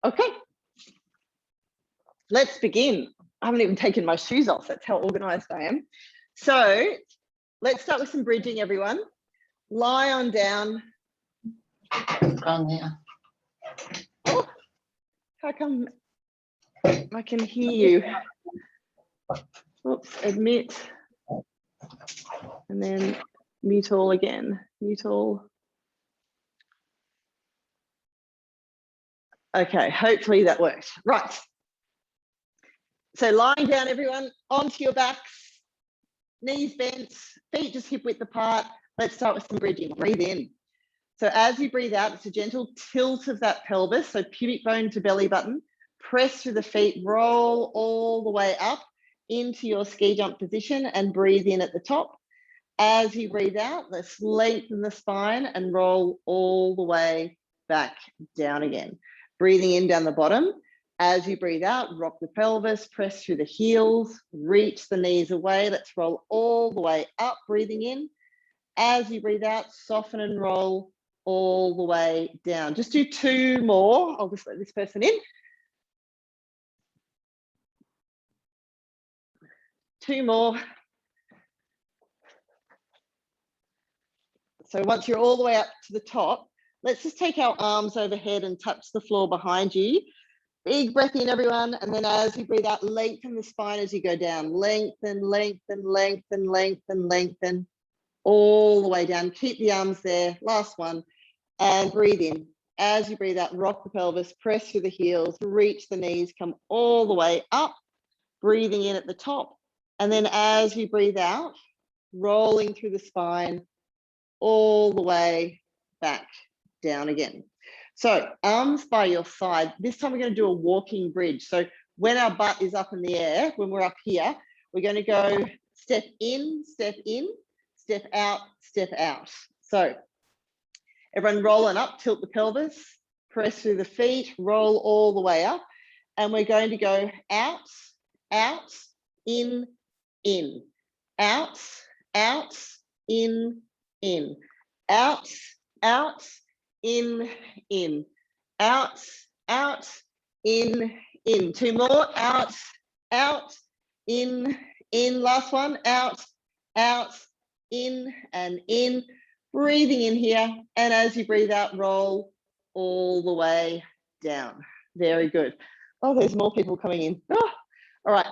Okay, let's begin. I haven't even taken my shoes off. That's how organized I am. So let's start with some bridging, everyone. Lie on down. On there. Oh, how come I can hear you? Oops, admit. And then mute all again. Mute all. Okay, hopefully that worked. Right. So lying down, everyone, onto your backs, knees bent, feet just hip width apart. Let's start with some bridging. Breathe in. So as you breathe out, it's a gentle tilt of that pelvis, so pubic bone to belly button. Press through the feet, roll all the way up into your ski jump position and breathe in at the top. As you breathe out, let's lengthen the spine and roll all the way back down again. Breathing in down the bottom. As you breathe out, rock the pelvis, press through the heels, reach the knees away. Let's roll all the way up, breathing in. As you breathe out, soften and roll all the way down. Just do two more. I'll just let this person in. Two more. So once you're all the way up to the top, let's just take our arms overhead and touch the floor behind you. Big breath in, everyone. And then as you breathe out, lengthen the spine as you go down. Lengthen, lengthen, lengthen, lengthen, lengthen, all the way down. Keep the arms there. Last one. And breathe in. As you breathe out, rock the pelvis, press through the heels, reach the knees, come all the way up, breathing in at the top. And then as you breathe out, rolling through the spine, all the way back down again. So arms by your side. This time we're going to do a walking bridge. So when our butt is up in the air, when we're up here, we're going to go step in, step out, step out. So everyone rolling up, tilt the pelvis, press through the feet, roll all the way up. And we're going to go out, out, in, out, out, in, out, out, in, out, out, in. Two more, out, out, in. Last one, out, in, and in. Breathing in here, and as you breathe out, roll all the way down. Very good. Oh, there's more people coming in. Oh, all right.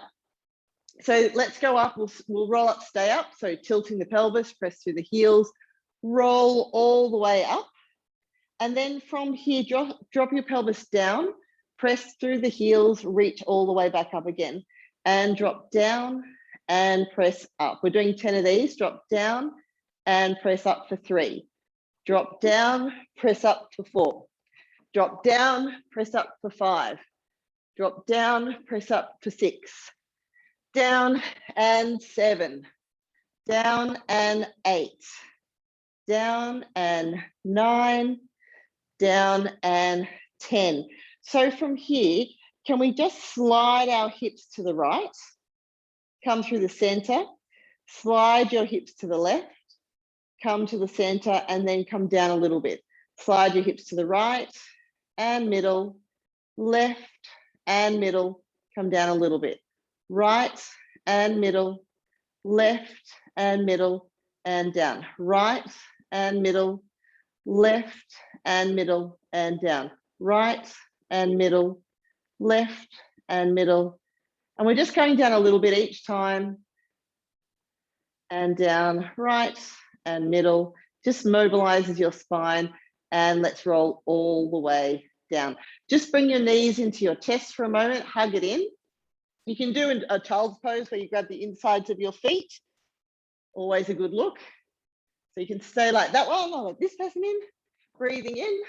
So let's go up. We'll roll up, stay up. So tilting the pelvis, press through the heels, roll all the way up. And then from here, drop your pelvis down, press through the heels, reach all the way back up again, and drop down and press up. We're doing 10 of these. Drop down and press up for 3. Drop down, press up for 4. Drop down, press up for 5. Drop down, press up for 6. Down and 7. Down and 8. Down and 9. Down and 10. So from here, can we just slide our hips to the right? Come through the center. Slide your hips to the left. Come to the center and then come down a little bit. Slide your hips to the right and middle, left and middle, come down a little bit. Right and middle, left and middle and down. Right and middle, left and middle and down. Right and middle, left and middle. And we're just going down a little bit each time. And down, right and middle, just mobilizes your spine, and let's roll all the way down. Just bring your knees into your chest for a moment, hug it in. You can do a child's pose where you grab the insides of your feet. Always a good look. So you can stay like that one, or like this person in, breathing in.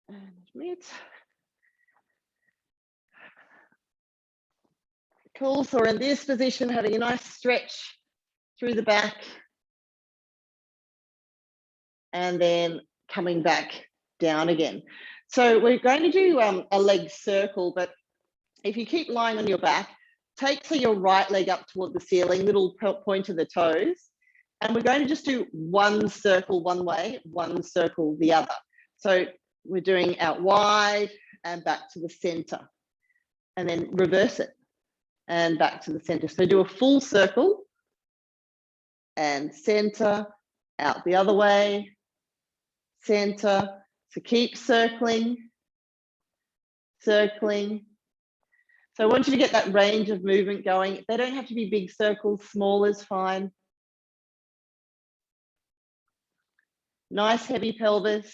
And admit. Cool, so we're in this position, having a nice stretch through the back. And then coming back down again. So we're going to do a leg circle, but if you keep lying on your back, take your right leg up toward the ceiling, little point of the toes, and we're going to just do one circle one way, one circle the other. So we're doing out wide and back to the center, and then reverse it and back to the center. So do a full circle and center, out the other way, center. So keep circling, circling. So I want you to get that range of movement going. They don't have to be big circles, small is fine. Nice heavy pelvis.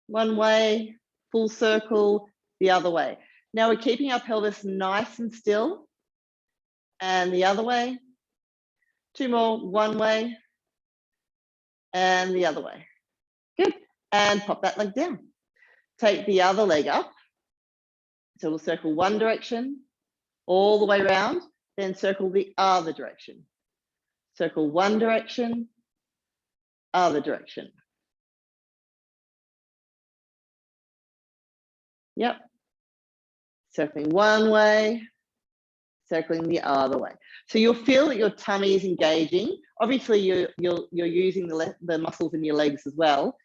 One way, full circle, the other way. Now we're keeping our pelvis nice and still. And the other way. Two more, one way. And the other way. Good. And pop that leg down. Take the other leg up. So we'll circle one direction, all the way around, then circle the other direction. Circle one direction, other direction. Yep. Circling one way, circling the other way. So you'll feel that your tummy is engaging. Obviously, you're using the muscles in your legs as well.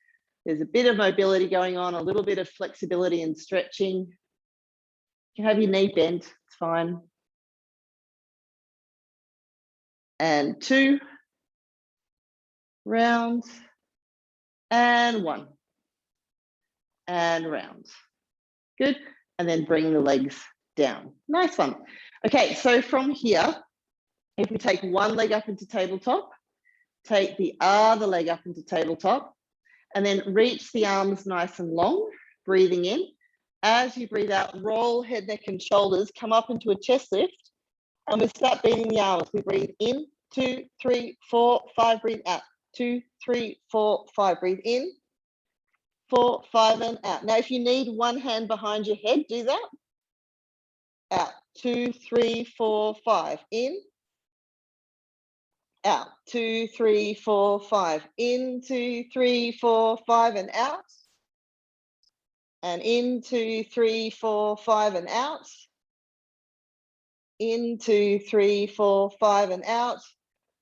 There's a bit of mobility going on, a little bit of flexibility and stretching. You can have your knee bent, it's fine. And two, round, and one, and round. Good, and then bring the legs down. Nice one. Okay, so from here, if we take one leg up into tabletop, take the other leg up into tabletop, and then reach the arms nice and long, breathing in. As you breathe out, roll head, neck, and shoulders, come up into a chest lift, and we start beating the arms. We breathe in, 2, 3, 4, 5, breathe out. 2, 3, 4, 5, breathe in. 4, 5, and out. Now, if you need one hand behind your head, do that. Out. 2, 3, 4, 5. In. Out. 2, 3, 4, 5. In. 2, 3, 4, 5, and out. And in, 2, 3, 4, 5, and out. In, 2, 3, 4, 5, and out.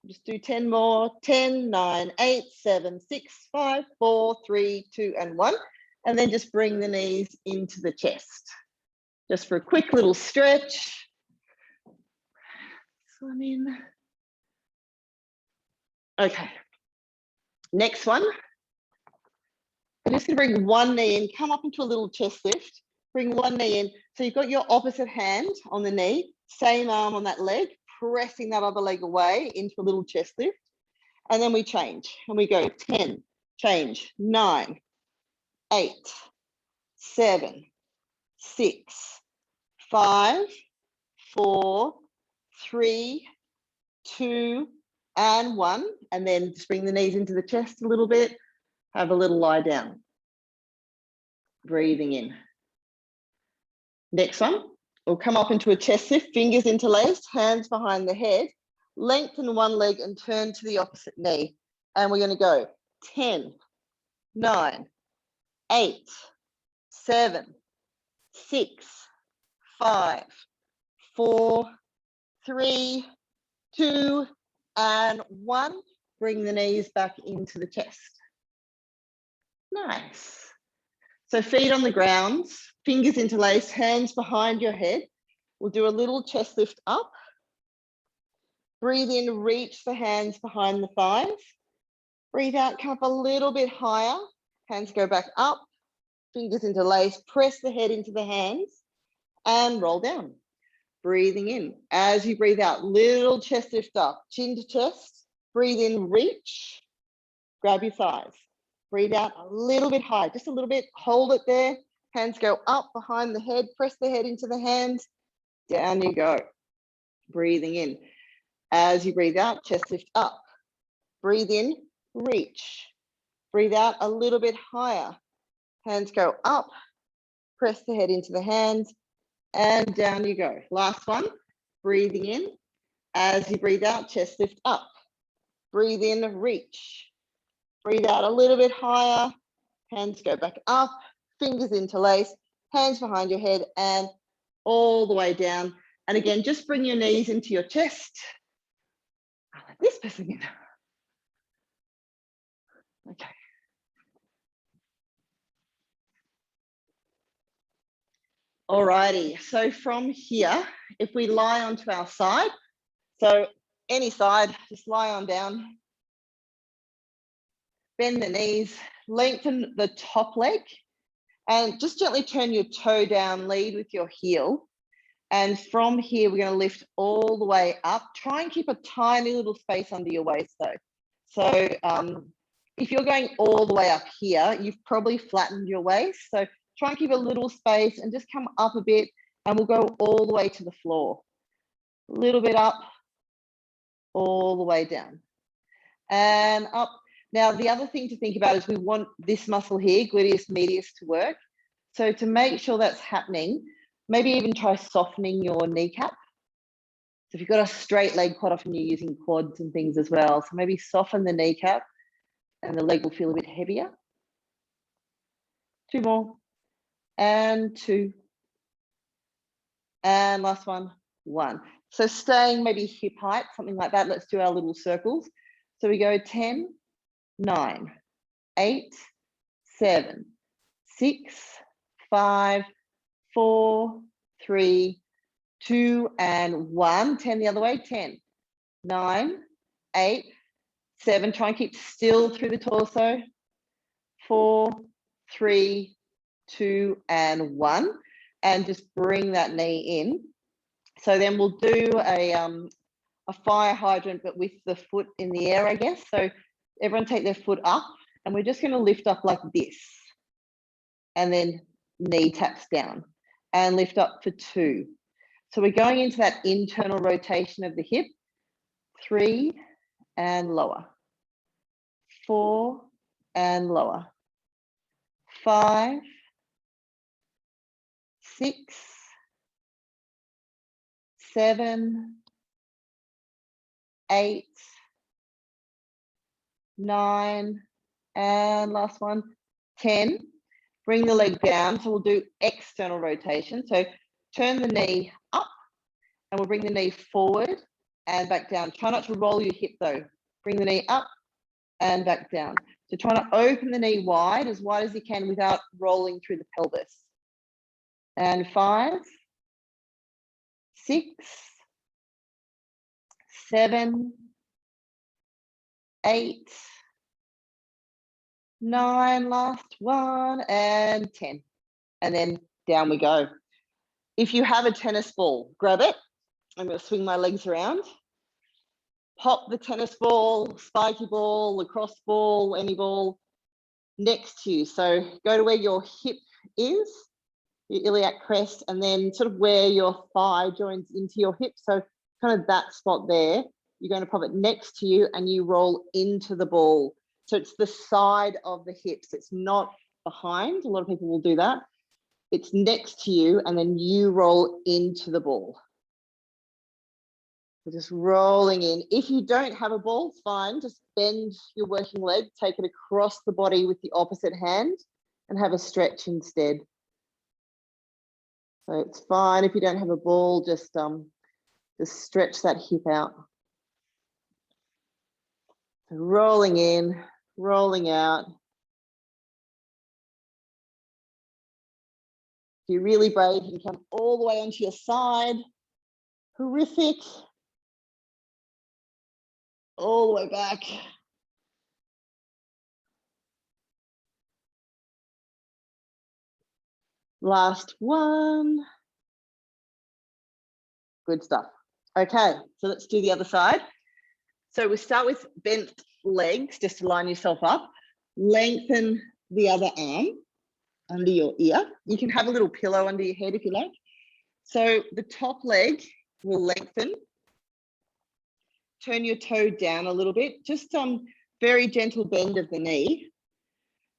Just do 10 more. 10, 9, 8, 7, 6, 5, 4, 3, 2, and 1. And then just bring the knees into the chest. Just for a quick little stretch. Swim in. Okay. Next one. I'm just going to bring one knee in, come up into a little chest lift, bring one knee in. So you've got your opposite hand on the knee, same arm on that leg, pressing that other leg away into a little chest lift. And then we change and we go 10, change, 9, 8, 7, 6, 5, 4, 3, 2, and 1. And then just bring the knees into the chest a little bit. Have a little lie down. Breathing in. Next one, we'll come up into a chest lift, fingers interlaced, hands behind the head, lengthen one leg and turn to the opposite knee. And we're going to go 10, 9, 8, 7, 6, 5, 4, 3, 2, and 1. Bring the knees back into the chest. Nice. So feet on the ground, fingers interlaced, hands behind your head. We'll do a little chest lift up. Breathe in, reach the hands behind the thighs. Breathe out, come up a little bit higher. Hands go back up, fingers interlaced, press the head into the hands and roll down. Breathing in. As you breathe out, little chest lift up, chin to chest. Breathe in, reach, grab your thighs. Breathe out a little bit high, just a little bit, hold it there. Hands go up behind the head, press the head into the hands, down you go. Breathing in. As you breathe out, chest lift up. Breathe in, reach. Breathe out a little bit higher. Hands go up, press the head into the hands, and down you go. Last one, breathing in. As you breathe out, chest lift up. Breathe in, reach. Breathe out a little bit higher. Hands go back up, fingers interlace, hands behind your head and all the way down. And again, just bring your knees into your chest. I'll let this person in. Okay. Alrighty, so from here, if we lie onto our side, so any side, just lie on down, bend the knees, lengthen the top leg, and just gently turn your toe down, lead with your heel. And from here, we're going to lift all the way up. Try and keep a tiny little space under your waist though. So if you're going all the way up here, you've probably flattened your waist. So try and keep a little space and just come up a bit, and we'll go all the way to the floor. A little bit up, all the way down and up. Now, the other thing to think about is we want this muscle here, gluteus medius, to work. So to make sure that's happening, maybe even try softening your kneecap. So if you've got a straight leg, quite often you're using quads and things as well. So maybe soften the kneecap and the leg will feel a bit heavier. 2 more. And 2. And last one, 1. So staying maybe hip height, something like that. Let's do our little circles. So we go 10, 9, 8, 7, 6, 5, 4, 3, 2, and 1. 10 the other way. 10, 9, 8, 7. Try and keep still through the torso. 4, 3, 2, and 1. And just bring that knee in. So then we'll do a fire hydrant, but with the foot in the air, I guess. So everyone take their foot up, and we're just going to lift up like this. And then knee taps down and lift up for 2. So we're going into that internal rotation of the hip. 3 and lower. 4 and lower. 5, 6, 7, 8, 9, and last one, 10. Bring the leg down. So we'll do external rotation. So turn the knee up, and we'll bring the knee forward and back down. Try not to roll your hip though. Bring the knee up and back down. So try to open the knee wide as you can without rolling through the pelvis. And 5, 6, 7, 8, 9, last one, and 10. And then down we go. If you have a tennis ball, grab it. I'm going to swing my legs around. Pop the tennis ball, spiky ball, lacrosse ball, any ball next to you. So go to where your hip is, your iliac crest, and then sort of where your thigh joins into your hip. So kind of that spot there, you're going to pop it next to you and you roll into the ball. So it's the side of the hips. It's not behind. A lot of people will do that. It's next to you and then you roll into the ball. So just rolling in. If you don't have a ball, fine. Just bend your working leg, take it across the body with the opposite hand and have a stretch instead. So it's fine if you don't have a ball, just stretch that hip out. So rolling in, rolling out. If you're really brave, you can come all the way onto your side. Horrific. All the way back. Last one. Good stuff. Okay, so let's do the other side. So we start with bent legs, just to line yourself up. Lengthen the other arm under your ear. You can have a little pillow under your head if you like. So the top leg will lengthen. Turn your toe down a little bit, just very gentle bend of the knee.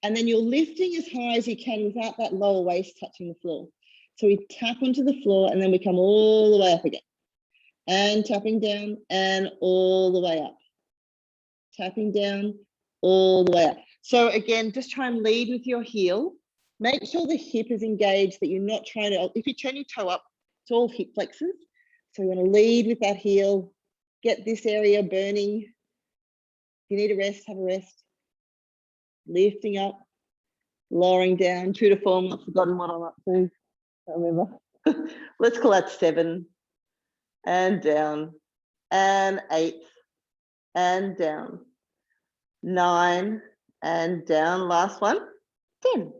And then you're lifting as high as you can without that lower waist touching the floor. So we tap onto the floor and then we come all the way up again. And tapping down and all the way up. Tapping down, all the way up. So again, just try and lead with your heel. Make sure the hip is engaged, that you're not trying to, if you turn your toe up, it's all hip flexors. So you want to lead with that heel, get this area burning. If you need a rest, have a rest. Lifting up, lowering down, true to form, I've forgotten what I'm up to. remember. Let's call that 7 and down, and 8 and down, 9 and down, last one, 10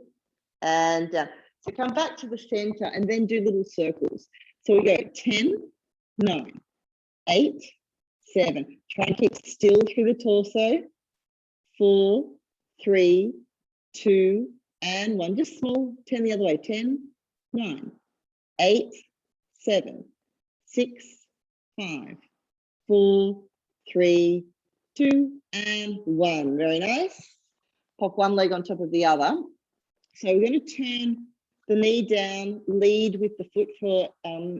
and down. So come back to the center and then do little circles. So we go 10, 9, 8, 7. Try and keep still through the torso. 4, 3, 2, and 1. Just small, 10 the other way. 10, 9, 8, 7, 6, 5, 4, 3, 2, and 1. Very nice. Pop one leg on top of the other. So we're going to turn the knee down, lead with the foot for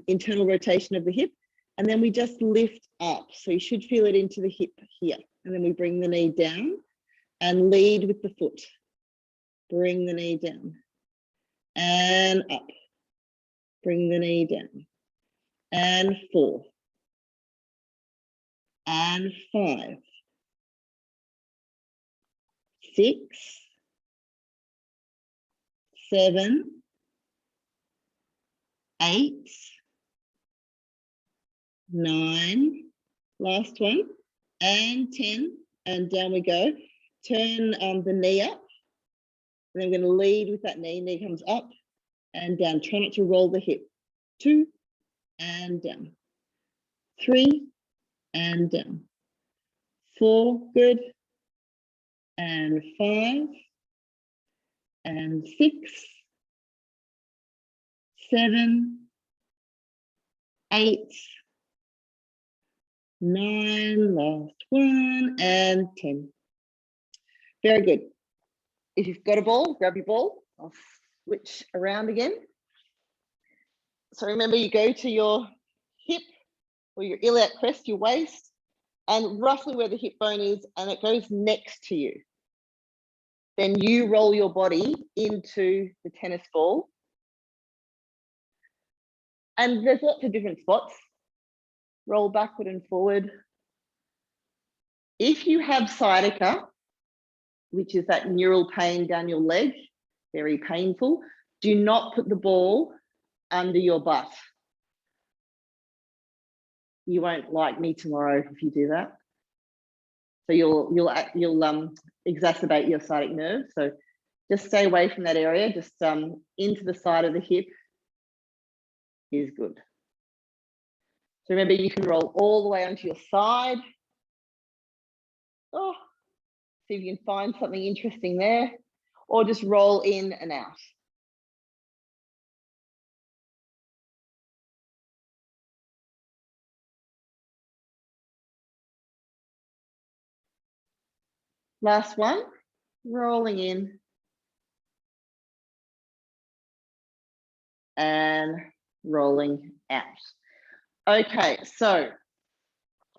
internal rotation of the hip, and then we just lift up. So you should feel it into the hip here. And then we bring the knee down and lead with the foot. Bring the knee down and up. Bring the knee down. And 4. And 5. 6. 7. 8. 9. Last one. And 10. And down we go. Turn the knee up. And then we're going to lead with that knee. Knee comes up and down. Try not to roll the hip. 2 and down. 3 and down. 4, good. And 5 and 6, 7, 8, 9, last one, and 10. Very good. If you've got a ball, grab your ball. I'll switch around again. So remember, you go to your hip or your iliac crest, your waist, and roughly where the hip bone is, and it goes next to you. Then you roll your body into the tennis ball. And there's lots of different spots. Roll backward and forward. If you have sciatica, which is that neural pain down your leg, very painful, do not put the ball under your butt. You won't like me tomorrow if you do that. So you'll exacerbate your sciatic nerve. So just stay away from that area. Just into the side of the hip is good. So remember, you can roll all the way onto your side. Oh, see if you can find something interesting there, or just roll in and out. Last one, rolling in and rolling out. Okay, so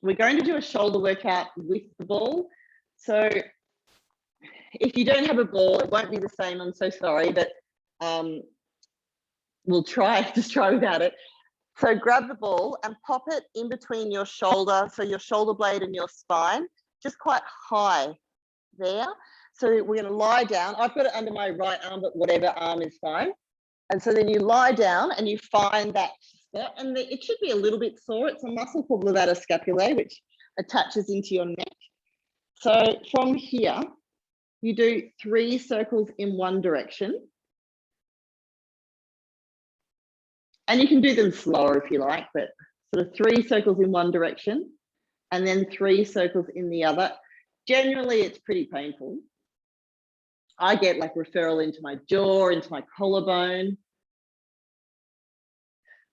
we're going to do a shoulder workout with the ball. So if you don't have a ball, it won't be the same, I'm so sorry, but we'll try, just try without it. So grab the ball and pop it in between your shoulder, so your shoulder blade and your spine, just quite high there. So we're going to lie down. I've got it under my right arm, but whatever arm is fine. And so then you lie down and you find that spot, and it should be a little bit sore. It's a muscle called levator scapulae, which attaches into your neck. So from here, you do 3 circles in one direction. And you can do them slower if you like, but sort of 3 circles in one direction and then 3 circles in the other. Generally, it's pretty painful. I get like referral into my jaw, into my collarbone.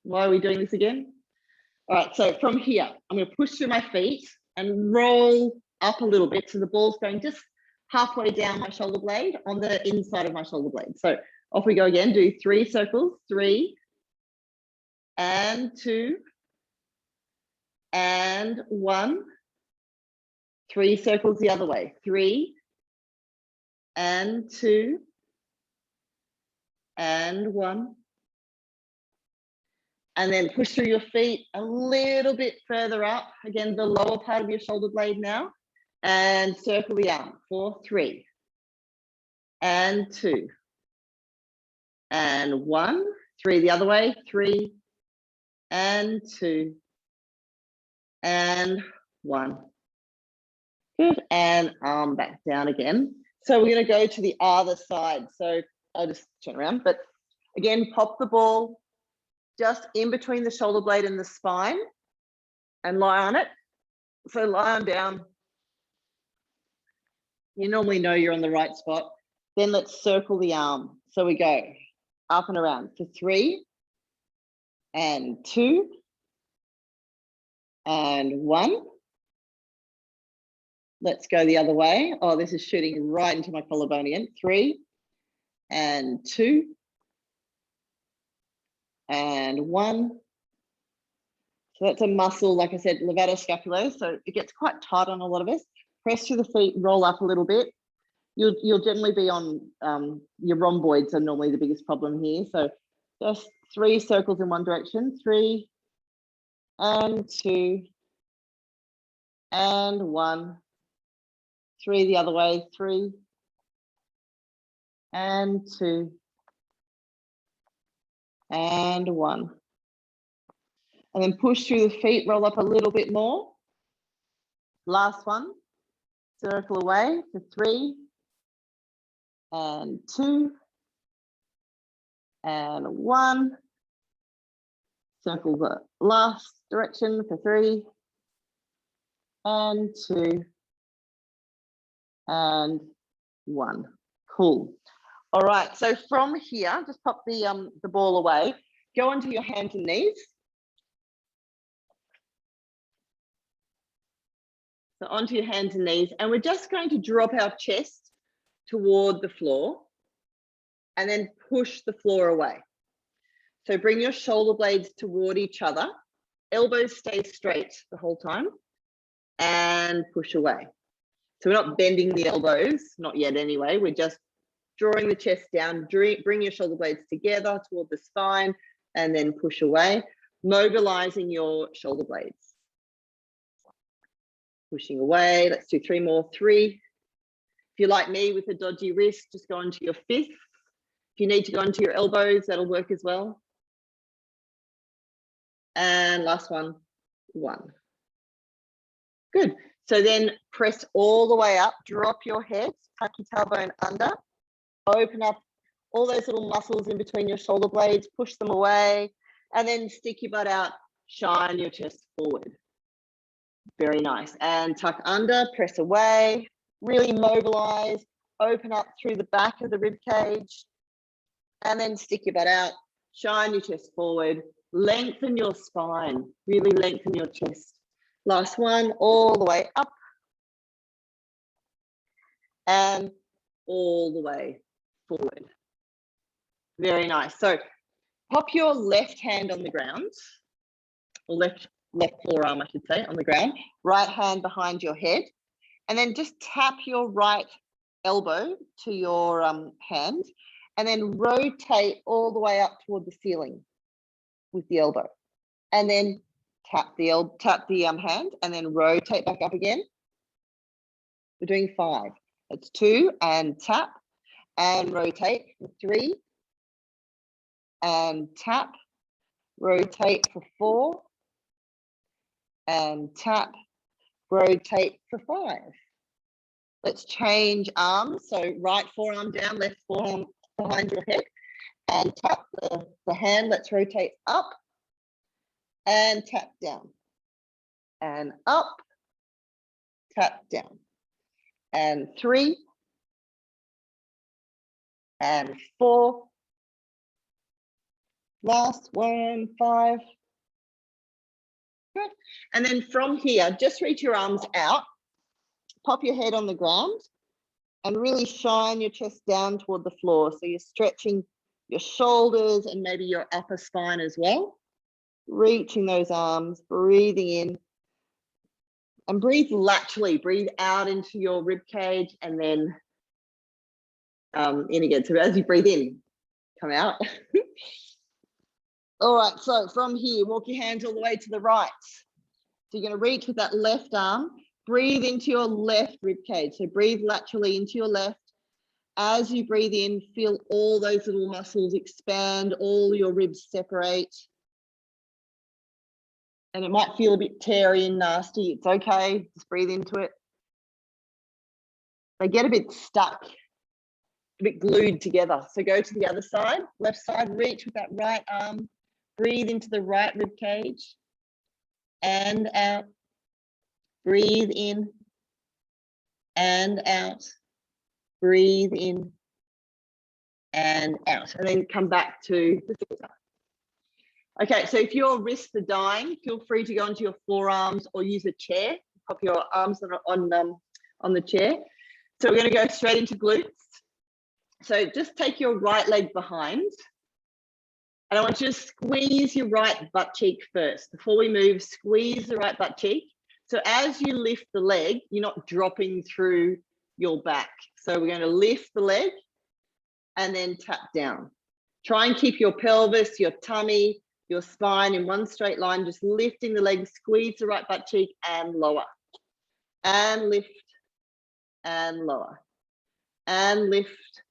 Why are we doing this again? All right, so from here, I'm going to push through my feet and roll up a little bit. So the ball's going just halfway down my shoulder blade on the inside of my shoulder blade. So off we go again, do 3 circles, 3 and 2 and 1. 3 circles the other way, 3 and 2 and 1. And then push through your feet a little bit further up. Again, the lower part of your shoulder blade now. And circle the arm for 3 and 2 and 1. 3 the other way, 3 and 2 and 1. Good, and arm back down again. So we're going to go to the other side. So I'll just turn around, but again, pop the ball just in between the shoulder blade and the spine and lie on it. So lie on down. You normally know you're on the right spot. Then let's circle the arm. So we go up and around for 3 and 2 and 1. Let's go the other way. Oh, this is shooting right into my collarbone again. 3 and 2 and 1. So that's a muscle, like I said, levator-scapular. So it gets quite tight on a lot of us. Press through the feet, roll up a little bit. You'll generally be on your rhomboids are normally the biggest problem here. So just 3 circles in one direction, 3 and 2 and 1. 3 the other way, 3 and 2 and 1. And then push through the feet, roll up a little bit more. Last one, circle away for 3 and 2 and 1. Circle the last direction for 3 and 2 and 1. Cool. All right, so from here, just pop the ball away. Go onto your hands and knees. So onto your hands and knees, and we're just going to drop our chest toward the floor and then push the floor away. So bring your shoulder blades toward each other, elbows stay straight the whole time, and push away. So we're not bending the elbows, not yet anyway, we're just drawing the chest down, bring your shoulder blades together toward the spine, and then push away, mobilizing your shoulder blades. Pushing away, let's do 3 more, 3. If you're like me with a dodgy wrist, just go onto your 5th. If you need to go onto your elbows, that'll work as well. And last one, 1. Good. So then press all the way up, drop your head, tuck your tailbone under, open up all those little muscles in between your shoulder blades, push them away, and then stick your butt out, shine your chest forward. Very nice. And tuck under, press away, really mobilize, open up through the back of the rib cage, and then stick your butt out, shine your chest forward, lengthen your spine, really lengthen your chest. Last one, all the way up and all the way forward. Very nice. So pop your left hand on the ground, or left forearm, I should say, on the ground, right hand behind your head, and then just tap your right elbow to your hand, and then rotate all the way up toward the ceiling with the elbow, and then tap the hand, and then rotate back up again. We're doing 5. It's 2 and tap and rotate for 3 and tap, rotate for 4 and tap, rotate for 5. Let's change arms. So right forearm down, left forearm behind your head, and tap the hand. Let's rotate up and tap down and up, tap down, and 3 and 4. Last one, 5. Good. And then from here, just reach your arms out, pop your head on the ground, and really shine your chest down toward the floor. So you're stretching your shoulders and maybe your upper spine as well. Reaching those arms, breathing in, and breathe laterally. Breathe out into your rib cage and then in again. So as you breathe in, come out. All right, so from here, walk your hands all the way to the right. So you're going to reach with that left arm, breathe into your left rib cage. So breathe laterally into your left as you breathe in, feel all those little muscles expand, all your ribs separate. And it might feel a bit teary and nasty. It's okay, just breathe into it. They get a bit stuck, a bit glued together. So go to the other side, left side, reach with that right arm, breathe into the right rib cage and out, breathe in and out, breathe in and out, and then come back to the center. Okay, so if your wrists are dying, feel free to go onto your forearms or use a chair, pop your arms on the chair. So we're going to go straight into glutes. So just take your right leg behind, and I want you to squeeze your right butt cheek first. Before we move, squeeze the right butt cheek. So as you lift the leg, you're not dropping through your back. So we're going to lift the leg and then tap down. Try and keep your pelvis, your tummy, your spine in one straight line, just lifting the leg, squeeze the right butt cheek and lower. And lift and lower. And lift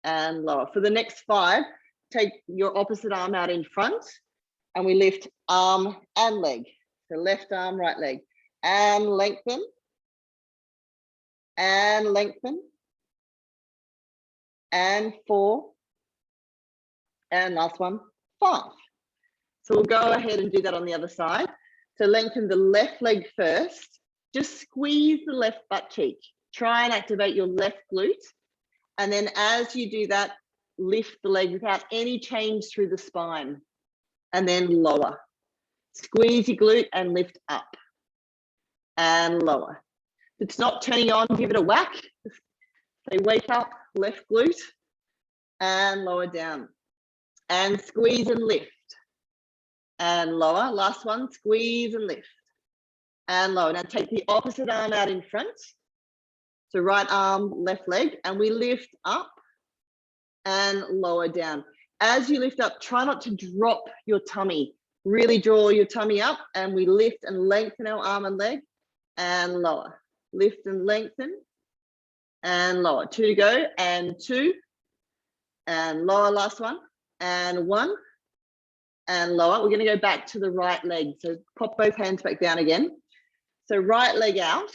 and lower. For the next 5, take your opposite arm out in front and we lift arm and leg. So left arm, right leg. And lengthen. And lengthen. And 4. And last one, 5. So we'll go ahead and do that on the other side. So lengthen the left leg first. Just squeeze the left butt cheek. Try and activate your left glute. And then as you do that, lift the leg without any change through the spine. And then lower. Squeeze your glute and lift up. And lower. If it's not turning on, give it a whack. Say wake up, left glute. And lower down. And squeeze and lift. And lower. Last one, squeeze and lift. And lower. Now take the opposite arm out in front. So right arm, left leg, and we lift up and lower down. As you lift up, try not to drop your tummy. Really draw your tummy up, and we lift and lengthen our arm and leg and lower. Lift and lengthen and lower. 2 to go, and 2 and lower, last one, and 1 and lower. We're going to go back to the right leg. So pop both hands back down again. So right leg out.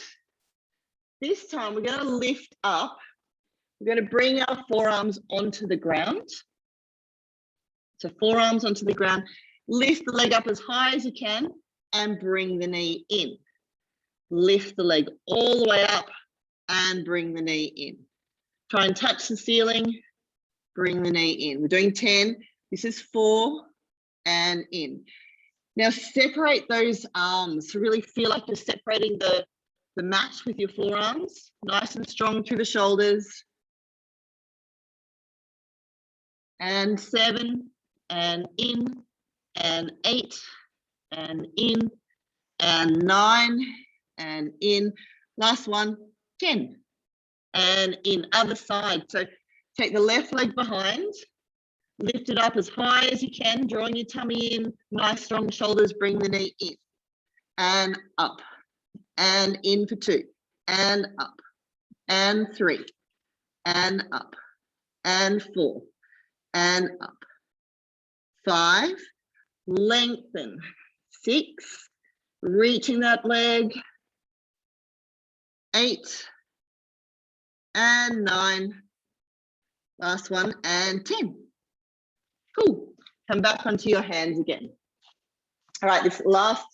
This time we're going to lift up. We're going to bring our forearms onto the ground. So forearms onto the ground. Lift the leg up as high as you can and bring the knee in. Lift the leg all the way up and bring the knee in. Try and touch the ceiling. Bring the knee in. We're doing 10. This is 4 and in. Now separate those arms to really feel like you're separating the mat with your forearms, nice and strong through the shoulders. And 7 and in, and 8 and in, and 9 and in. Last one, 10 and in. Other side. So take the left leg behind, lift it up as high as you can, drawing your tummy in, nice strong shoulders, bring the knee in and up. And in for 2, and up, and 3, and up, and 4, and up. 5, lengthen. 6, reaching that leg. 8, and 9. Last one, and 10. Cool. Come back onto your hands again. All right, this last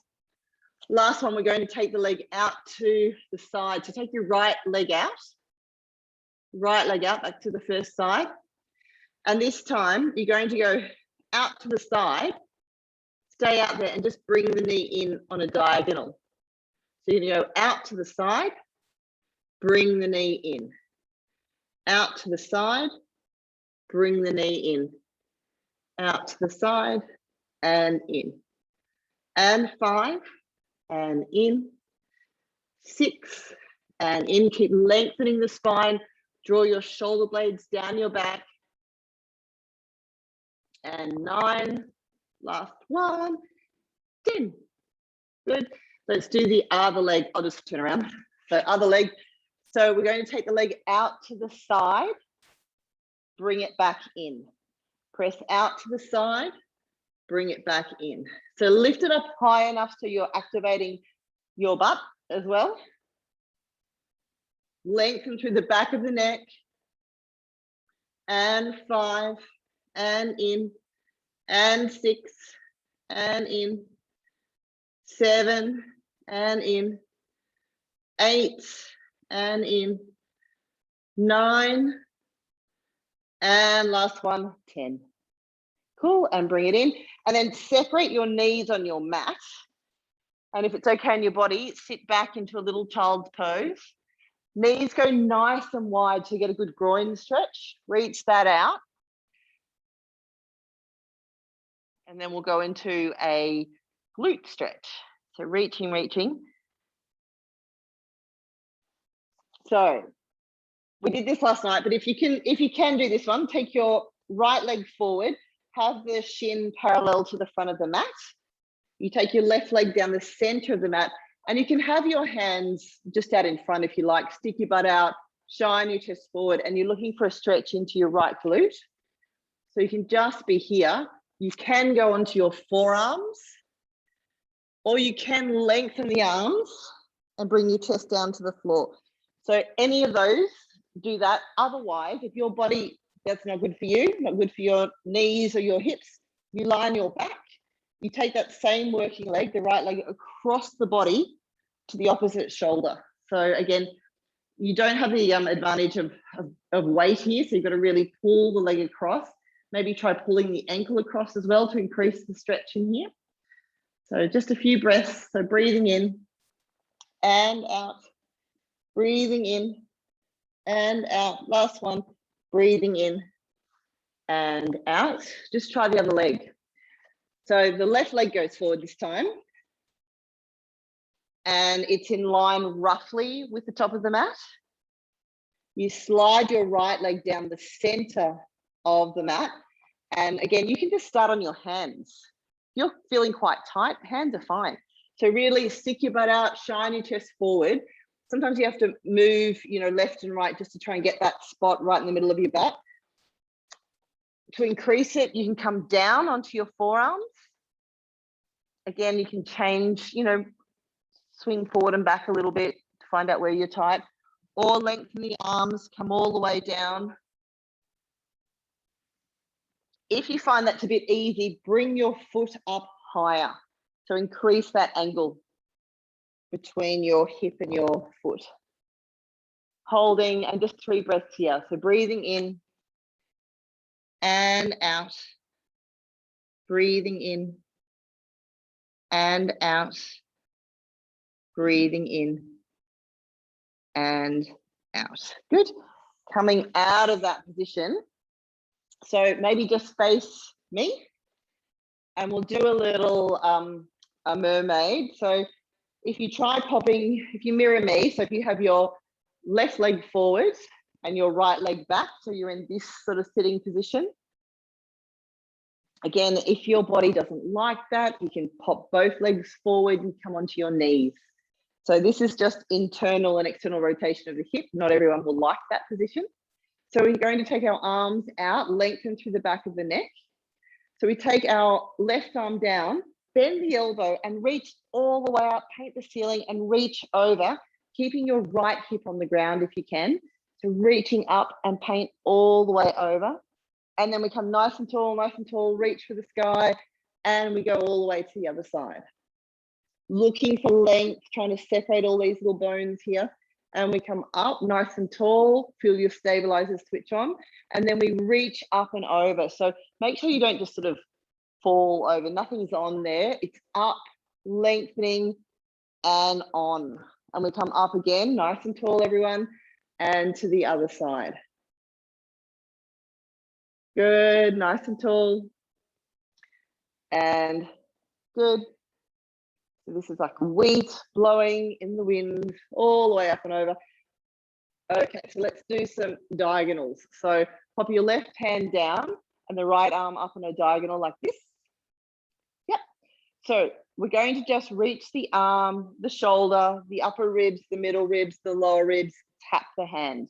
one, we're going to take the leg out to the side. So take your right leg out back to the first side. And this time you're going to go out to the side, stay out there and just bring the knee in on a diagonal. So you're going to go out to the side, bring the knee in. Out to the side, bring the knee in. Out to the side and in. And 5. And in, 6 and in, keep lengthening the spine, draw your shoulder blades down your back, and 9, last one, 10. Good. Let's do the other leg. I'll just turn around. So other leg. So we're going to take the leg out to the side, bring it back in. Press out to the side, bring it back in. So lift it up high enough so you're activating your butt as well. Lengthen through the back of the neck. And 5, and in, and 6, and in, 7, and in, 8, and in, 9, and last one, 10. Cool, and bring it in. And then separate your knees on your mat. And if it's okay in your body, sit back into a little child's pose. Knees go nice and wide to get a good groin stretch. Reach that out. And then we'll go into a glute stretch. So reaching, reaching. So we did this last night, but if you can do this one, take your right leg forward, have the shin parallel to the front of the mat. You take your left leg down the center of the mat, and you can have your hands just out in front if you like. Stick your butt out, shine your chest forward, and you're looking for a stretch into your right glute. So you can just be here. You can go onto your forearms, or you can lengthen the arms and bring your chest down to the floor. So any of those, do that. Otherwise, if your body, that's not good for you, not good for your knees or your hips, you lie on your back. You take that same working leg, the right leg, across the body to the opposite shoulder. So again, you don't have the advantage of weight here, so you've got to really pull the leg across. Maybe try pulling the ankle across as well to increase the stretch in here. So just a few breaths. So breathing in and out, breathing in and out. Last one, breathing in and out. Just try the other leg. So the left leg goes forward this time, and it's in line roughly with the top of the mat. You slide your right leg down the center of the mat, and again, you can just start on your hands. If you're feeling quite tight, hands are fine. So really stick your butt out, shine your chest forward. Sometimes you have to move, left and right just to try and get that spot right in the middle of your back. To increase it, you can come down onto your forearms. Again, you can change, swing forward and back a little bit to find out where you're tight, or lengthen the arms, come all the way down. If you find that's a bit easy, bring your foot up higher. So increase that angle between your hip and your foot. Holding, and just 3 breaths here. So breathing in and out, breathing in and out, breathing in and out. Good. Coming out of that position. So maybe just face me, and we'll do a little a mermaid. So if you try popping, if you mirror me, so if you have your left leg forward and your right leg back, so you're in this sort of sitting position. Again, if your body doesn't like that, you can pop both legs forward and come onto your knees. So this is just internal and external rotation of the hip. Not everyone will like that position. So we're going to take our arms out, lengthen through the back of the neck. So we take our left arm down, bend the elbow and reach all the way up, paint the ceiling and reach over, keeping your right hip on the ground if you can. So reaching up and paint all the way over. And then we come nice and tall, reach for the sky, and we go all the way to the other side. Looking for length, trying to separate all these little bones here. And we come up nice and tall, feel your stabilizers switch on, and then we reach up and over. So make sure you don't just sort of fall over, nothing's on there. It's up, lengthening, and on. And we come up again, nice and tall, everyone, and to the other side. Good, nice and tall. And good. So this is like wheat blowing in the wind all the way up and over. Okay, so let's do some diagonals. So pop your left hand down and the right arm up on a diagonal like this. Yep. So we're going to just reach the arm, the shoulder, the upper ribs, the middle ribs, the lower ribs, tap the hand.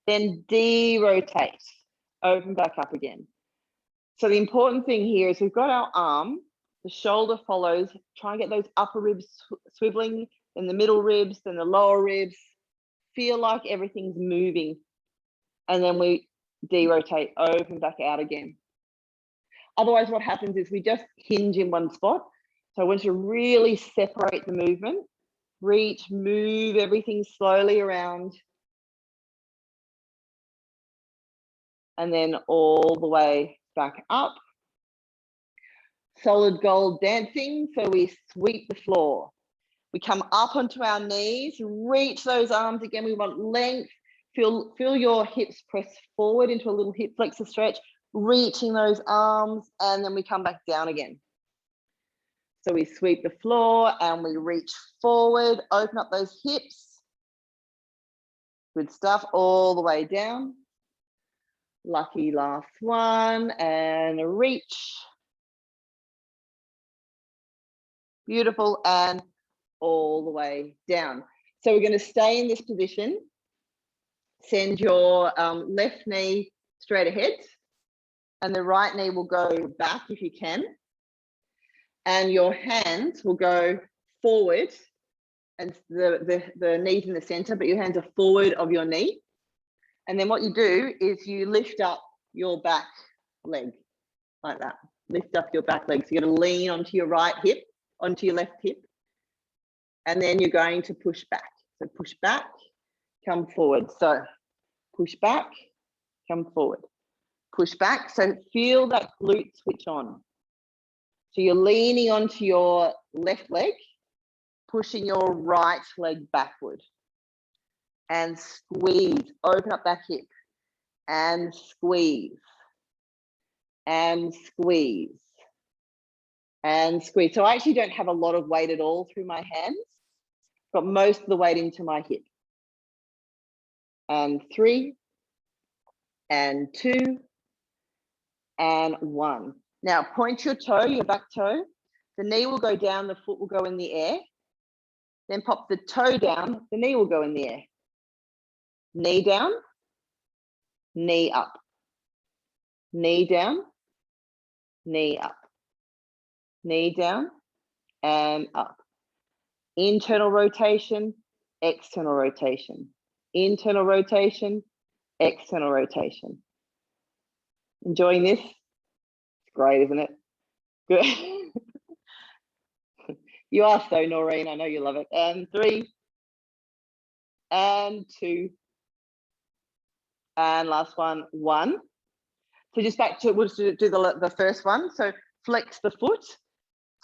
Then de-rotate. open back up again. So the important thing here is we've got our arm, the shoulder follows, try and get those upper ribs swiveling, then the middle ribs, then the lower ribs. Feel like everything's moving. And then we derotate, open back out again. Otherwise, what happens is we just hinge in one spot. So I want you to really separate the movement, reach, move everything slowly around. And then all the way back up. Solid gold dancing, so we sweep the floor. We come up onto our knees, reach those arms again. We want length. Feel your hips press forward into a little hip flexor stretch, reaching those arms, and then we come back down again. So we sweep the floor and we reach forward, open up those hips. Good stuff, all the way down. Lucky last one, and a reach. Beautiful, and all the way down. So we're going to stay in this position. Send your left knee straight ahead, and the right knee will go back if you can. And your hands will go forward, and the knees in the center, but your hands are forward of your knee. And then what you do is you lift up your back leg like that. Lift up your back leg. So you're going to lean onto your right hip, onto your left hip. And then you're going to push back. So push back, come forward. So push back, come forward. Push back. So feel that glute switch on. So you're leaning onto your left leg, pushing your right leg backward. And squeeze, open up that hip, and squeeze, and squeeze, and squeeze. So I actually don't have a lot of weight at all through my hands. Got most of the weight into my hip. And 3, and 2, and 1. Now point your toe, your back toe. The knee will go down, the foot will go in the air. Then pop the toe down, the knee will go in the air. Knee down, knee up. Knee down, knee up. Knee down, and up. Internal rotation, external rotation. Internal rotation, external rotation. Enjoying this? It's great, isn't it? Good. You are so, Noreen, I know you love it. And 3, and 2, and last one, 1. So just back to, we'll just do the first one. So flex the foot,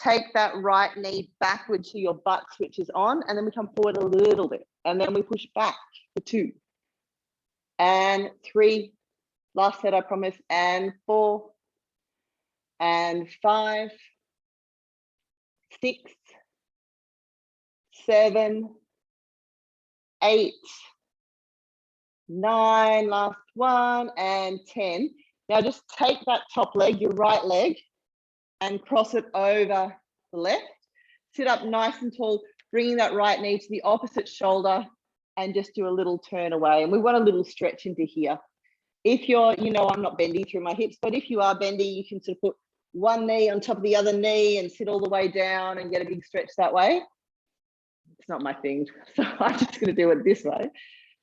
take that right knee backward to your butt switches on, and then we come forward a little bit, and then we push back for 2, and 3, last set I promise, and 4, and 5, 6, 7, 8, 9, last one, and 10. Now just take that top leg, your right leg, and cross it over the left. Sit up nice and tall, bringing that right knee to the opposite shoulder, and just do a little turn away. And we want a little stretch into here. If you're, you know, I'm not bendy through my hips, but if you are bendy, you can sort of put one knee on top of the other knee and sit all the way down and get a big stretch that way. It's not my thing, so I'm just going to do it this way.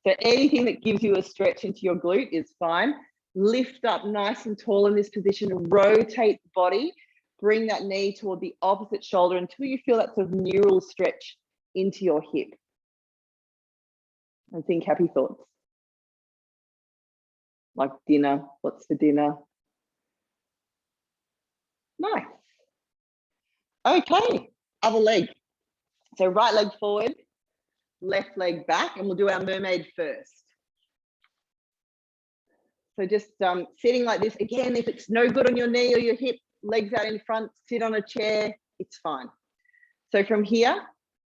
So anything that gives you a stretch into your glute is fine. Lift up nice and tall in this position, rotate the body, bring that knee toward the opposite shoulder until you feel that sort of neural stretch into your hip. And think happy thoughts. Like dinner, what's for dinner? Nice. Okay, other leg. So right leg forward, left leg back, and we'll do our mermaid first. So just sitting like this. Again, if it's no good on your knee or your hip, legs out in front, sit on a chair, it's fine. So from here,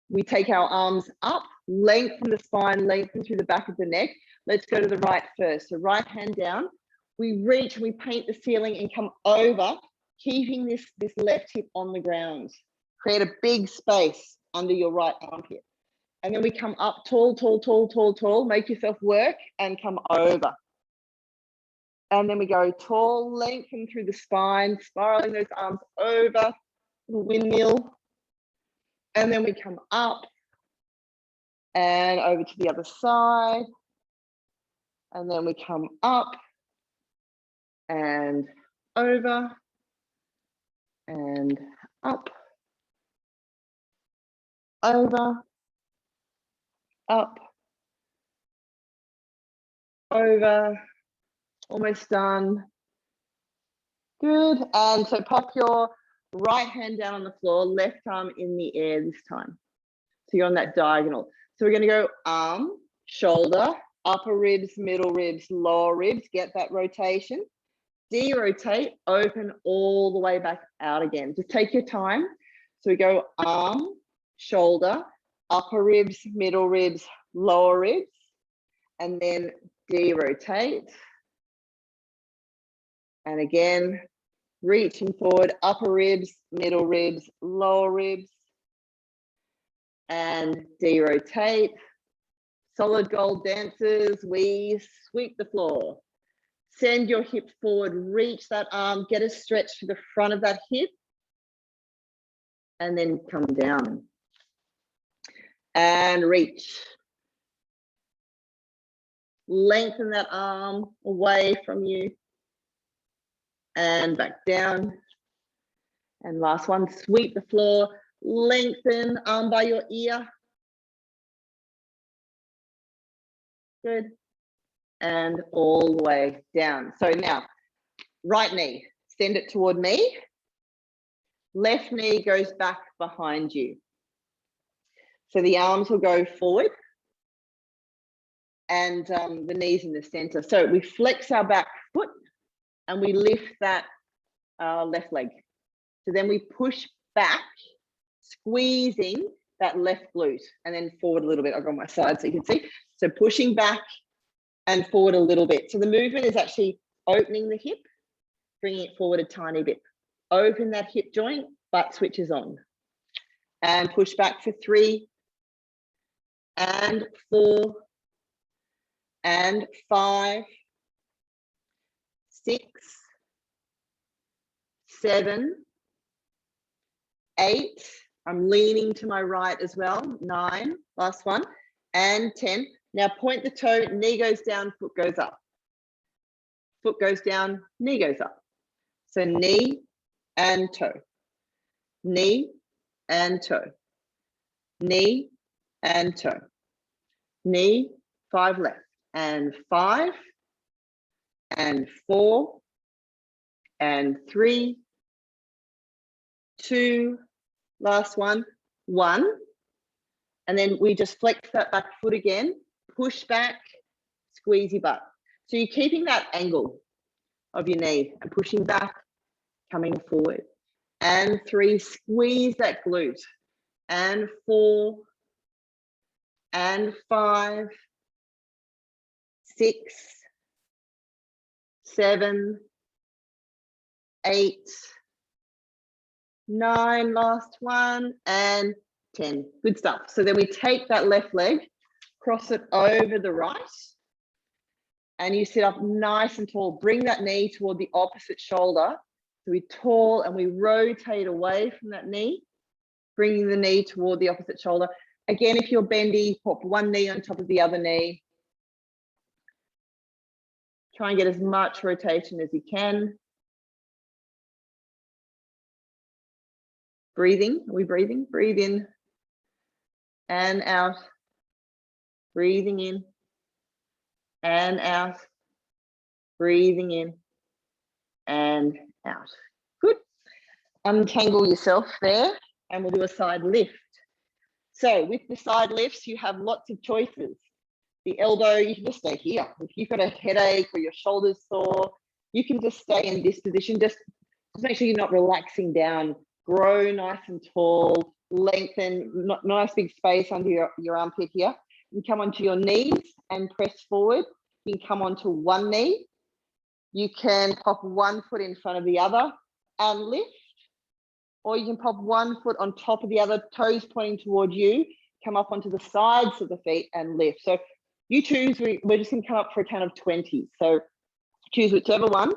we take our arms up, lengthen the spine, lengthen through the back of the neck. Let's go to the right first. So right hand down, we reach and we paint the ceiling and come over, keeping this left hip on the ground. Create a big space under your right armpit. And then we come up tall, tall, tall, tall, tall, make yourself work and come over. And then we go tall, lengthen through the spine, spiraling those arms over, little windmill. And then we come up and over to the other side. And then we come up and over and up, over, up, over, almost done. Good. And so pop your right hand down on the floor, left arm in the air this time. So you're on that diagonal. So we're going to go arm, shoulder, upper ribs, middle ribs, lower ribs. Get that rotation. De-rotate, open all the way back out again. Just take your time. So we go arm, shoulder, upper ribs, middle ribs, lower ribs, and then de-rotate. And again, reaching forward, upper ribs, middle ribs, lower ribs, and de-rotate. Solid gold dancers, we sweep the floor. Send your hip forward, reach that arm, get a stretch to the front of that hip, and then come down. And reach. Lengthen that arm away from you. And back down. And last one, sweep the floor, lengthen arm by your ear. Good. And all the way down. So now, right knee, send it toward me. Left knee goes back behind you. So the arms will go forward and the knees in the center. So we flex our back foot and we lift that left leg. So then we push back, squeezing that left glute and then forward a little bit. I'll go on my side so you can see. So pushing back and forward a little bit. So the movement is actually opening the hip, bringing it forward a tiny bit. Open that hip joint, butt switches on. And push back for 3, and 4, and 5, 6, 7, 8. I'm leaning to my right as well. 9, last one, and 10. Now point the toe, knee goes down, foot goes up. Foot goes down, knee goes up. So knee and toe, knee and toe, knee and toe, knee, 5 left, and 5, and 4, and 3, 2, last one, 1. And then we just flex that back foot again, push back, squeeze your butt. So you're keeping that angle of your knee and pushing back, coming forward. And 3, squeeze that glute. And 4, and 5, 6, 7, 8, 9, last one, and 10. Good stuff. So then we take that left leg, cross it over the right, and you sit up nice and tall. Bring that knee toward the opposite shoulder. So we tall and we rotate away from that knee, bringing the knee toward the opposite shoulder. Again, if you're bendy, pop one knee on top of the other knee. Try and get as much rotation as you can. Breathing, are we breathing? Breathe in and out. Breathing in and out. Breathing in and out. Good. Untangle yourself there and we'll do a side lift. So with the side lifts, you have lots of choices. The elbow, you can just stay here. If you've got a headache or your shoulder's sore, you can just stay in this position. Just make sure you're not relaxing down. Grow nice and tall, lengthen, nice big space under your armpit here. You can come onto your knees and press forward. You can come onto one knee. You can pop one foot in front of the other and lift. Or you can pop one foot on top of the other, toes pointing toward you, come up onto the sides of the feet and lift. So you choose, we're just gonna come up for a count of 20. So Choose whichever one.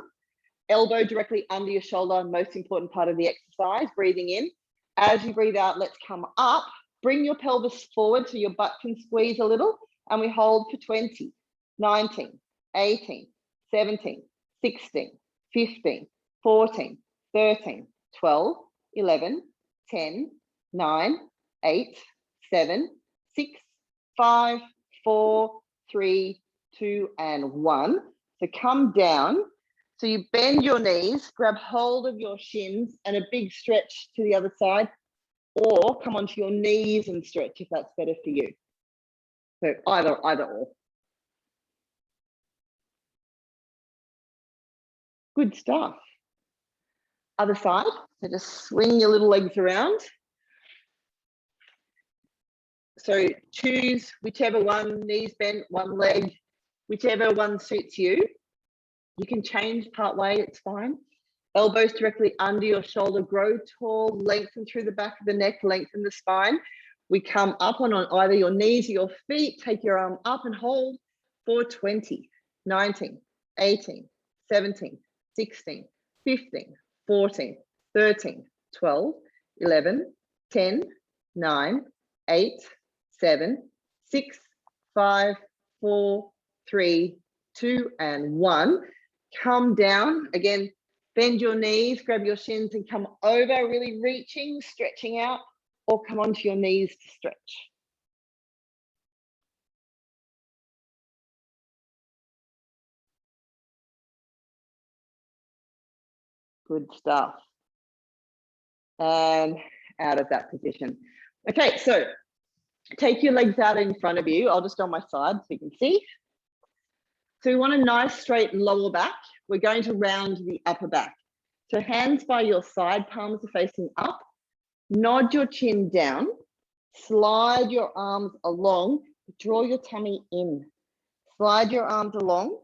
Elbow directly under your shoulder, most important part of the exercise, breathing in. As you breathe out, let's come up. Bring your pelvis forward so your butt can squeeze a little, and we hold for 20, 19, 18, 17, 16, 15, 14, 13, 12, 11, 10, 9, 8, 7, 6, 5, 4, 3, 2, and 1. So come down. So you bend your knees, grab hold of your shins, and a big stretch to the other side, or come onto your knees and stretch if that's better for you. So either or. Good stuff. Other side. So just swing your little legs around. So choose whichever one, knees bent, one leg, whichever one suits you. You can change part way, it's fine. Elbows directly under your shoulder, grow tall, lengthen through the back of the neck, lengthen the spine. We come up on either your knees or your feet, take your arm up and hold for 20, 19, 18, 17, 16, 15, 14, 13, 12, 11, 10, 9, 8, 7, 6, 5, 4, 3, 2, and 1. Come down again, bend your knees, grab your shins and come over, really reaching, stretching out, or come onto your knees to stretch. Good stuff. And out of that position. Okay, so take your legs out in front of you. I'll just go on my side so you can see. So we want a nice straight lower back. We're going to round the upper back. So hands by your side, palms are facing up. Nod your chin down. Slide your arms along. Draw your tummy in. Slide your arms along,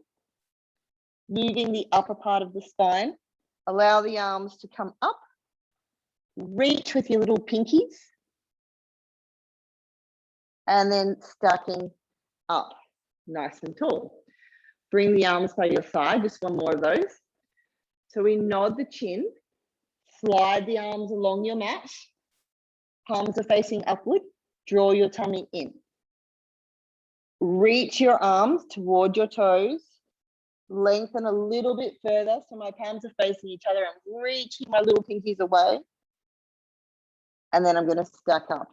moving the upper part of the spine. Allow the arms to come up. Reach with your little pinkies. And then stacking up, nice and tall. Bring the arms by your side, just one more of those. So we nod the chin, slide the arms along your mat. Palms are facing upward, draw your tummy in. Reach your arms toward your toes, lengthen a little bit further so my palms are facing each other. I'm reaching my little pinkies away. And then I'm going to stack up,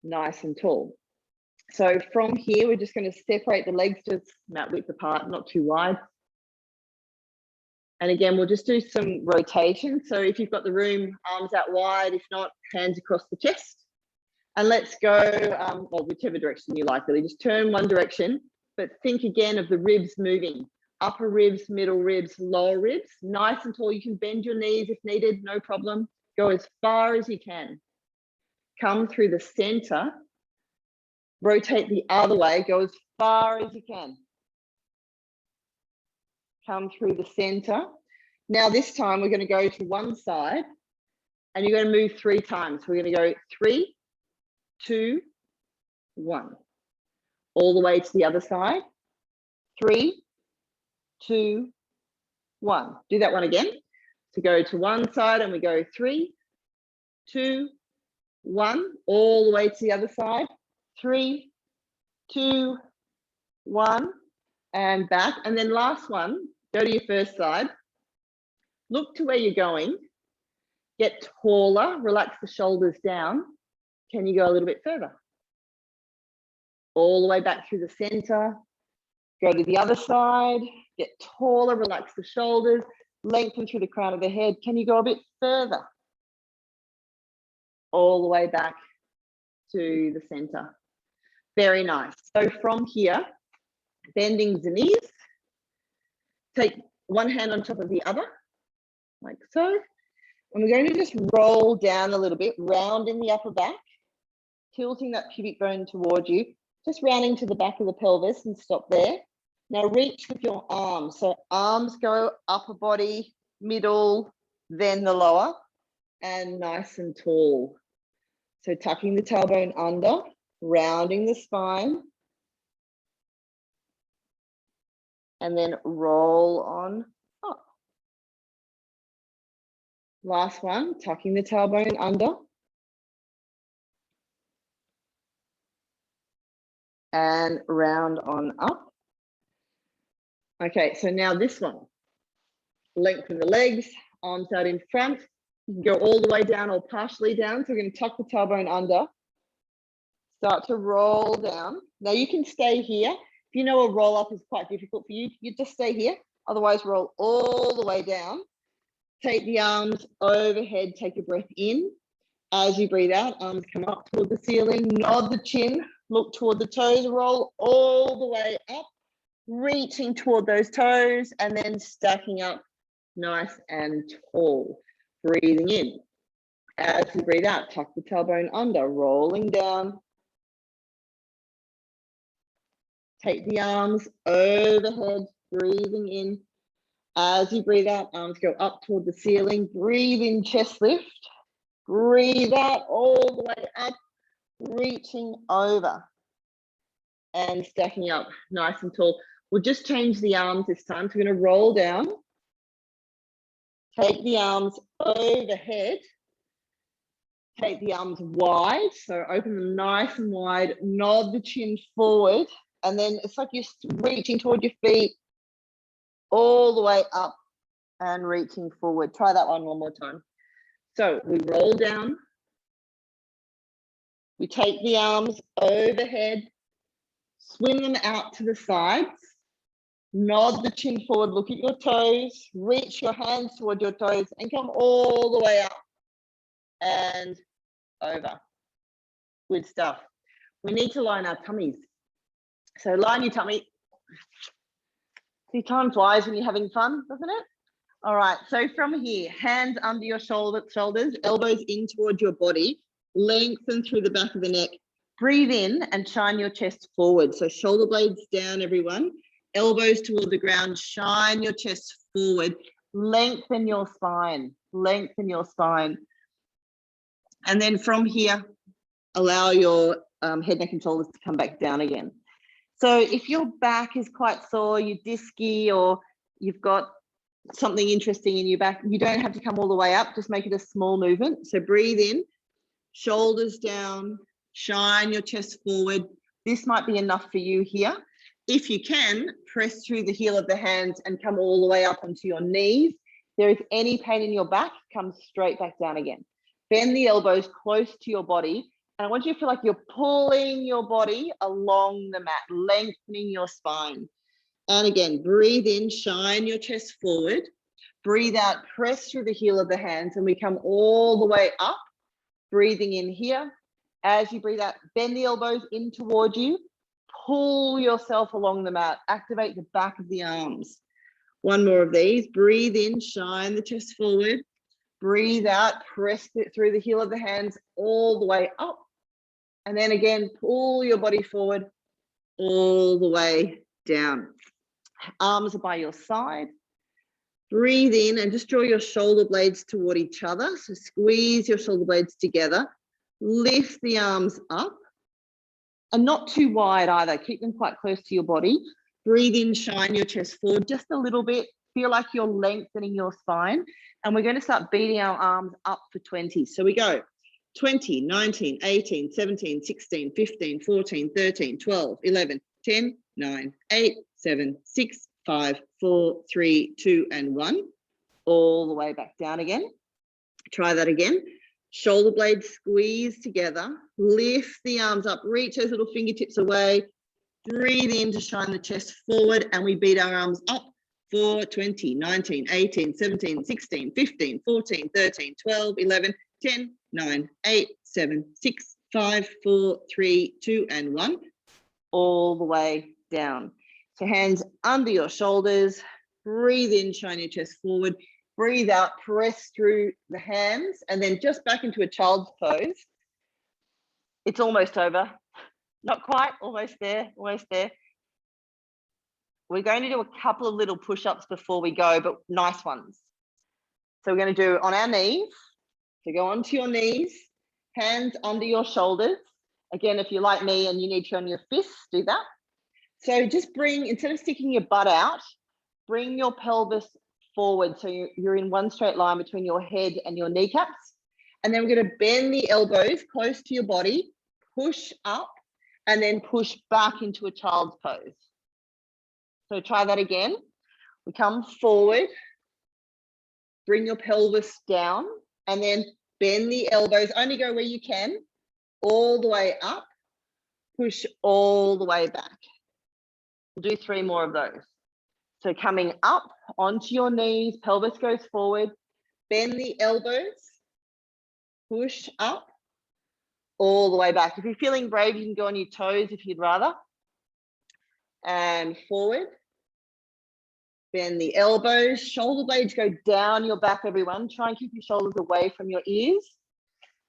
nice and tall. So from here, we're just going to separate the legs just mat width apart, not too wide. And again, we'll just do some rotation. So if you've got the room, arms out wide, if not, hands across the chest. And let's go, or whichever direction you like, really. Just turn one direction, but think again of the ribs moving. Upper ribs, middle ribs, lower ribs. Nice and tall. You can bend your knees if needed, no problem. Go as far as you can. Come through the center. Rotate the other way. Go as far as you can. Come through the center. Now this time we're going to go to one side and you're going to move 3 times. We're going to go 3, 2, 1. All the way to the other side. 3, 2, 1. Do that one again. To go to one side and we go 3, 2, 1. All the way to the other side. 3, 2, 1. And back. And then last one, go to your first side. Look to where you're going. Get taller, relax the shoulders down. Can you go a little bit further? All the way back through the center. Go to the other side, get taller, relax the shoulders, lengthen through the crown of the head. Can you go a bit further? All the way back to the center. Very nice. So from here, bending the knees, take one hand on top of the other, like so. And we're going to just roll down a little bit, rounding the upper back, tilting that pubic bone towards you, just rounding to the back of the pelvis and stop there. Now reach with your arms. So arms go upper body, middle, then the lower, and nice and tall. So tucking the tailbone under, rounding the spine. and then roll on up. Last one, tucking the tailbone under. And round on up. Okay, so now this one. Lengthen the legs, arms out in front. You can go all the way down or partially down. So we're going to tuck the tailbone under. Start to roll down. Now you can stay here. If you know a roll up is quite difficult for you, you just stay here. Otherwise, roll all the way down. Take the arms overhead, take a breath in. As you breathe out, arms come up toward the ceiling, nod the chin, look toward the toes, roll all the way up, reaching toward those toes, and then stacking up nice and tall. Breathing in. As you breathe out, tuck the tailbone under, rolling down. Take the arms overhead, breathing in. As you breathe out, arms go up toward the ceiling. Breathe in, chest lift. Breathe out all the way up, reaching over and stacking up nice and tall. We'll just change the arms this time. So we're going to roll down. Take the arms overhead. Take the arms wide. So open them nice and wide. Nod the chin forward. And then it's like you're reaching toward your feet all the way up and reaching forward. Try that one more time. So we roll down. We take the arms overhead, swing them out to the sides, nod the chin forward, look at your toes, reach your hands toward your toes and come all the way up and over. Good stuff. We need to line our tummies. So line your tummy. See, time flies when you're having fun, doesn't it? All right, so from here, hands under your shoulders, elbows in toward your body, lengthen through the back of the neck. Breathe in and shine your chest forward. So shoulder blades down, everyone. Elbows toward the ground, shine your chest forward. Lengthen your spine, lengthen your spine. And then from here, allow your head, neck, and shoulders to come back down again. So if your back is quite sore, you're disky, or you've got something interesting in your back, you don't have to come all the way up, just make it a small movement. So breathe in, shoulders down, shine your chest forward. This might be enough for you here. If you can, press through the heel of the hands and come all the way up onto your knees. If there is any pain in your back, come straight back down again. Bend the elbows close to your body. And I want you to feel like you're pulling your body along the mat, lengthening your spine. And again, breathe in, shine your chest forward. Breathe out, press through the heel of the hands, and we come all the way up. Breathing in here. As you breathe out, bend the elbows in toward you. Pull yourself along the mat. Activate the back of the arms. One more of these. Breathe in, shine the chest forward. Breathe out, press it through the heel of the hands all the way up. And then again, pull your body forward all the way down. Arms are by your side. Breathe in and just draw your shoulder blades toward each other. So squeeze your shoulder blades together. Lift the arms up and not too wide either. Keep them quite close to your body. Breathe in, shine your chest forward just a little bit. Feel like you're lengthening your spine. And we're going to start beating our arms up for 20. So we go 20, 19, 18, 17, 16, 15, 14, 13, 12, 11, 10, 9, 8, 7, 6, 5, 4, 3, 2, and 1. All the way back down again. Try that again. Shoulder blades squeeze together. Lift the arms up. Reach those little fingertips away. Breathe in to shine the chest forward. And we beat our arms up for 20, 19, 18, 17, 16, 15, 14, 13, 12, 11, 10, 9, 8, 7, 6, 5, 4, 3, 2, and 1. All the way down. So hands under your shoulders. Breathe in, shine your chest forward. Breathe out, press through the hands, and then just back into a child's pose. It's almost over. Not quite, almost there, almost there. We're going to do a couple of little push-ups before we go, but nice ones. So we're going to do on our knees. So go onto your knees, hands under your shoulders. Again, if you're like me and you need to on your fists, do that. So just bring, instead of sticking your butt out, bring your pelvis forward. So you're in one straight line between your head and your kneecaps. And then we're going to bend the elbows close to your body, push up, and then push back into a child's pose. So try that again. We come forward, bring your pelvis down, and then bend the elbows, only go where you can, all the way up, push all the way back. We'll do 3 more of those. So coming up onto your knees, pelvis goes forward, bend the elbows, push up, all the way back. If you're feeling brave, you can go on your toes if you'd rather. And forward, bend the elbows, shoulder blades go down your back, everyone. Try and keep your shoulders away from your ears.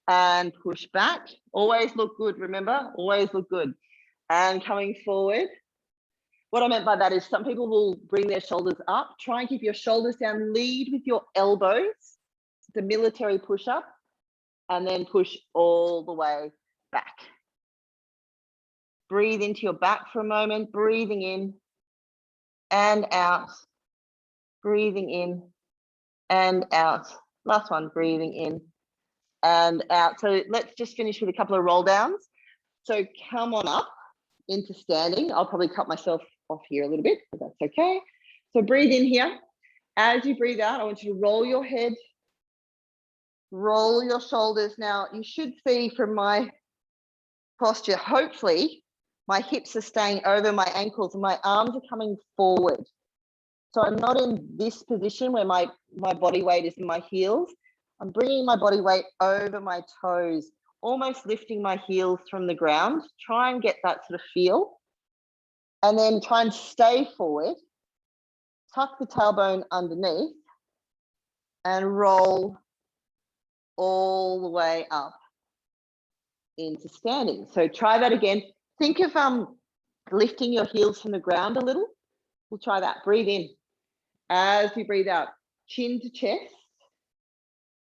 And push back. Always look good, remember? Always look good. And coming forward. What I meant by that is some people will bring their shoulders up. Try and keep your shoulders down. Lead with your elbows. The military push-up. And then push all the way back. Breathe into your back for a moment. Breathing in and out. Breathing in and out. Last one, breathing in and out. So let's just finish with a couple of roll downs. So come on up into standing. I'll probably cut myself off here a little bit, but that's okay. So breathe in here. As you breathe out, I want you to roll your head, roll your shoulders. Now you should see from my posture, hopefully my hips are staying over my ankles and my arms are coming forward. So I'm not in this position where my body weight is in my heels. I'm bringing my body weight over my toes, almost lifting my heels from the ground. Try and get that sort of feel. And then try and stay forward. Tuck the tailbone underneath and roll all the way up into standing. So try that again. Think of lifting your heels from the ground a little. We'll try that. Breathe in. As you breathe out, chin to chest,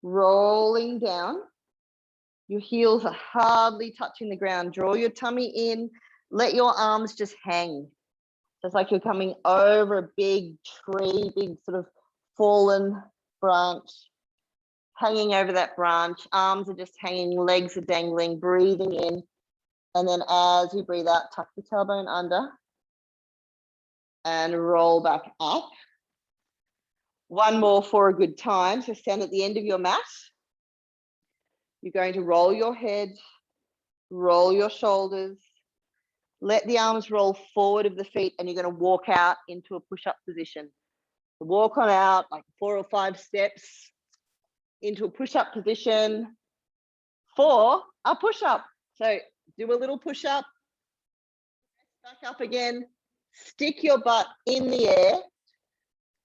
rolling down. Your heels are hardly touching the ground. Draw your tummy in. Let your arms just hang. It's like you're coming over a big tree, big sort of fallen branch, hanging over that branch. Arms are just hanging, legs are dangling, breathing in. And then as you breathe out, tuck the tailbone under and roll back up. One more for a good time. So stand at the end of your mat. You're going to roll your head, roll your shoulders, let the arms roll forward of the feet, and you're going to walk out into a push-up position. So walk on out like 4 or 5 steps into a push-up position for a push-up. So do a little push-up, back up again, stick your butt in the air,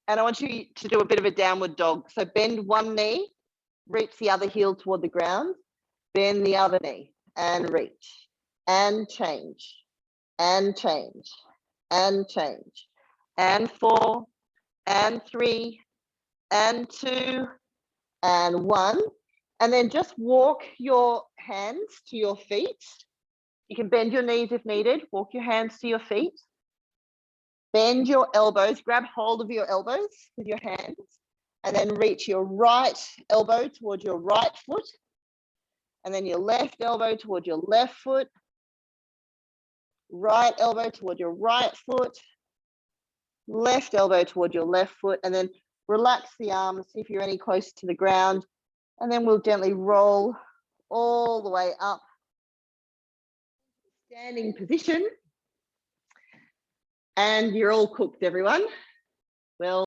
and I want you to do a bit of a downward dog. So bend one knee, reach the other heel toward the ground, bend the other knee and reach and change and change and change and 4 and 3 and 2 and 1. And then just walk your hands to your feet. You can bend your knees if needed. Walk your hands to your feet. Bend your elbows, grab hold of your elbows with your hands, and then reach your right elbow toward your right foot, and then your left elbow toward your left foot, right elbow toward your right foot, left elbow toward your left foot, and then relax the arms, see if you're any close to the ground, and then we'll gently roll all the way up. Standing position. And you're all cooked, everyone. Well